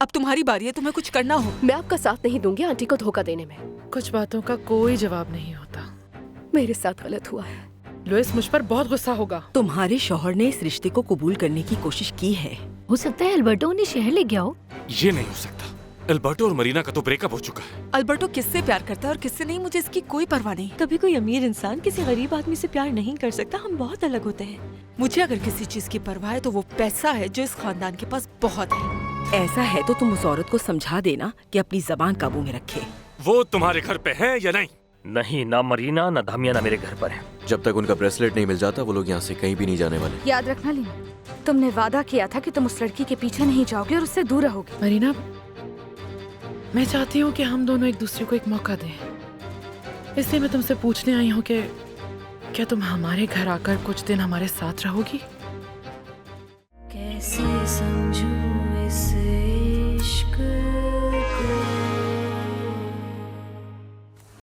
अब तुम्हारी बारी है, तुम्हें कुछ करना हो। मैं आपका साथ नहीं दूंगी आंटी को धोखा देने में। कुछ बातों का कोई जवाब नहीं होता। मेरे साथ गलत हुआ है। लुइस मुझ पर बहुत गुस्सा होगा। तुम्हारे शौहर ने इस रिश्ते को कबूल करने की कोशिश की है। हो सकता है अल्बर्टो उन्हें शहर ले गया हो। ये नहीं हो सकता। अल्बर्टो और मरीना का तो ब्रेकअप हो चुका है। अल्बर्टो किससे प्यार करता है और किससे नहीं, मुझे इसकी कोई परवाह नहीं। कभी कोई अमीर इंसान किसी गरीब आदमी से प्यार नहीं कर सकता। हम बहुत अलग होते हैं। मुझे अगर किसी चीज की परवाह है तो वो पैसा है जो इस खानदान के पास बहुत है। ऐसा है तो तुम उस औरत को समझा देना कि अपनी जबान काबू में रखे। वो तुम्हारे घर पे है या नहीं? नहीं, ना मरीना ना धामिया ना मेरे घर पर है। जब तक उनका ब्रेसलेट नहीं मिल जाता वो लोग यहाँ से कहीं भी नहीं जाने वाले। याद रखना लीना, तुमने वादा किया था कि तुम उस लड़की के पीछे नहीं जाओगे और उससे दूर रहोगे। मरीना, मैं चाहती हूँ कि हम दोनों एक दूसरे को एक मौका दें। इसलिए मैं तुमसे पूछने आई हूँ कि क्या तुम हमारे घर आकर कुछ दिन हमारे साथ रहोगी? कैसे